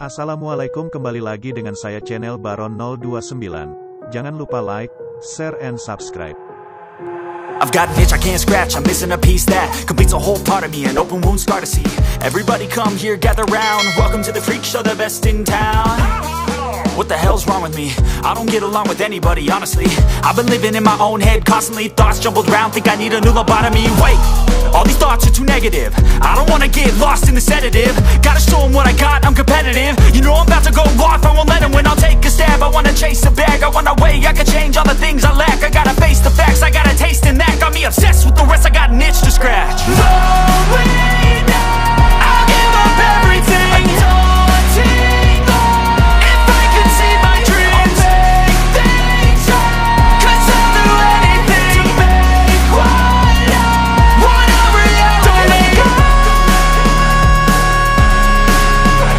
Assalamualaikum, kembali lagi dengan saya channel Baron 029. Jangan lupa like, share, and subscribe. I've got an itch I can't scratch, I'm missing a piece that completes a whole part of me, an open wound scar to see. Everybody come here, gather round, welcome to the freak show, the best in town. What the hell's wrong with me? I don't get along with anybody, honestly. I've been living in my own head constantly, thoughts jumbled round, think I need a new lobotomy. Wait, all these thoughts are too negative, I don't wanna get lost in the sedative. Gotta show them what I got, I'm competitive. You know I'm about to go off, I won't let them win, I'll take a stab. I wanna chase a bag, I wanna weigh, I can change all the things I lack. I gotta face the facts, I got a taste in that. Got me obsessed with the rest, I got an itch to scratch. No way now, I'll give up everything. Daunting thought, if I could see my dreams, I'll make things right. 'Cause I'll do anything to make what I want a reality. Don't let go,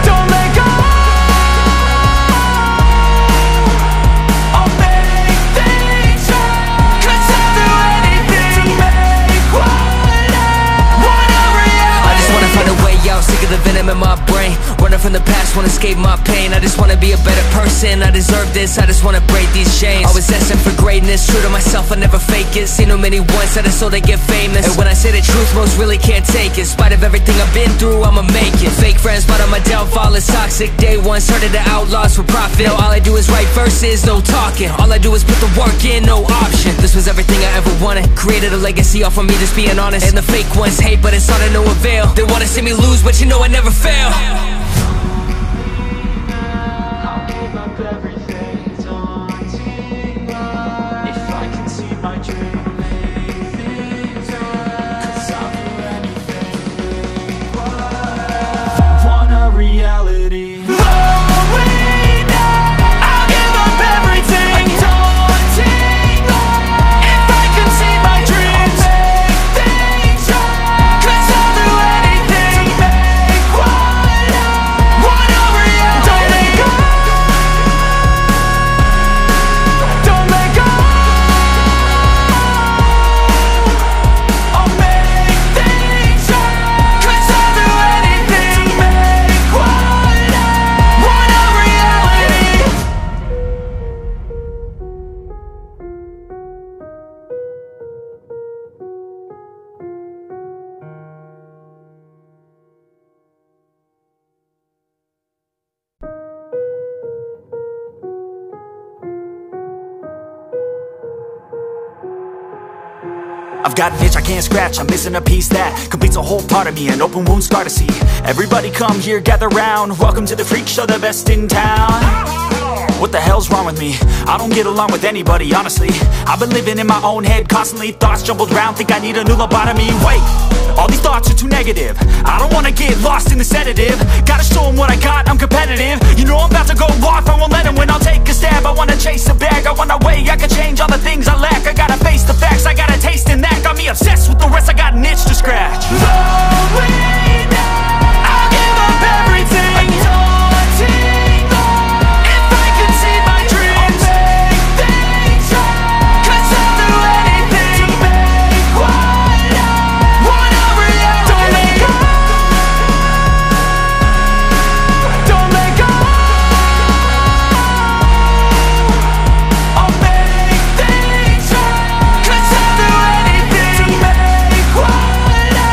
don't let go. I'll make things right. 'Cause I'll do anything to make what I want a reality. I just wanna find a way out, sick of the venom in my brain. Running from the past, wanna escape my pain. I just wanna be a better person, I deserve this. I just wanna break these chains. Always asking for greatness, true to myself, I never fake it. Seen too many once that I so they get famous. And when I say the truth, most really can't take it. In spite of everything I've been through, I'ma make it. Fake friends, but on my downfall is toxic. Day one, started the outlaws for profit. Now all I do is write verses, no talking. All I do is put the work in, no option. This was everything I ever wanted. Created a legacy off of me, just being honest. And the fake ones hate, but it's all to no avail. They wanna see me lose, but you know I never fail. I'll give up everything, daunting life. If I can see my dream, make things right. 'Cause I'll do anything, make what I want a reality. No way now, I'll give up everything, daunting life. If I can see my dreams, make things right. 'Cause I'll do anything to make what I want a reality. Don't let go, don't let go. I'll make things right. 'Cause I'll do anything to make what I want a reality. I've got an itch I can't scratch, I'm missing a piece that completes a whole part of me, an open wound scar to see. Everybody come here, gather round, welcome to the freak show, the best in town. What the hell's wrong with me? I don't get along with anybody, honestly. I've been living in my own head constantly, thoughts jumbled round, think I need a new lobotomy. Wait, all these thoughts are too negative, I don't wanna get lost in the sedative. Gotta show them what I got, I'm competitive. You know I'm about to go off, I won't let them win, I'll take a stab. I wanna chase a bag, I wanna weigh, I can change all the things I lack. I gotta face the facts, I got a taste in that. Got me obsessed with the rest, I got an itch to scratch. No way now, I'll give up everything, daunting thought. If I could see my dreams, I'll make things right. 'Cause I'll do anything to make what I want a reality. Don't let go, don't let go. I'll make things right. 'Cause I'll do anything to make what I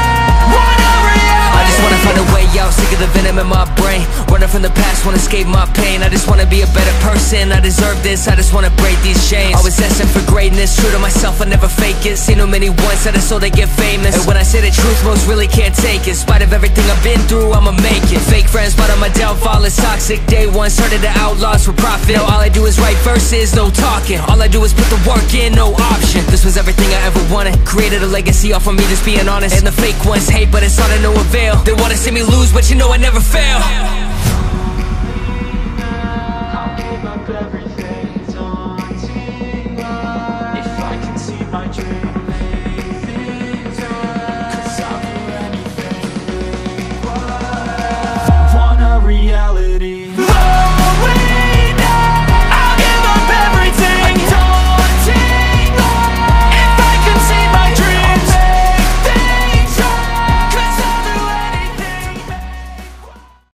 want a reality. I just wanna find a way out, sick of the venom in my brain. Running from the past, wanna escape my pain. I just wanna be a better person, I deserve this. I just wanna break these chains. Always asking for greatness, true to myself, I never fake it. Seen too many once that I so they get famous. And when I say the truth, most really can't take it. In spite of everything I've been through, I'ma make it. Fake friends, but on my downfall is toxic. Day one, started the outlaws for profit. Now all I do is write verses, no talking. All I do is put the work in, no option. This was everything I ever wanted. Created a legacy off of me, just being honest. And the fake ones hate, but it's all to no avail. They wanna see me lose, but you know I never fail.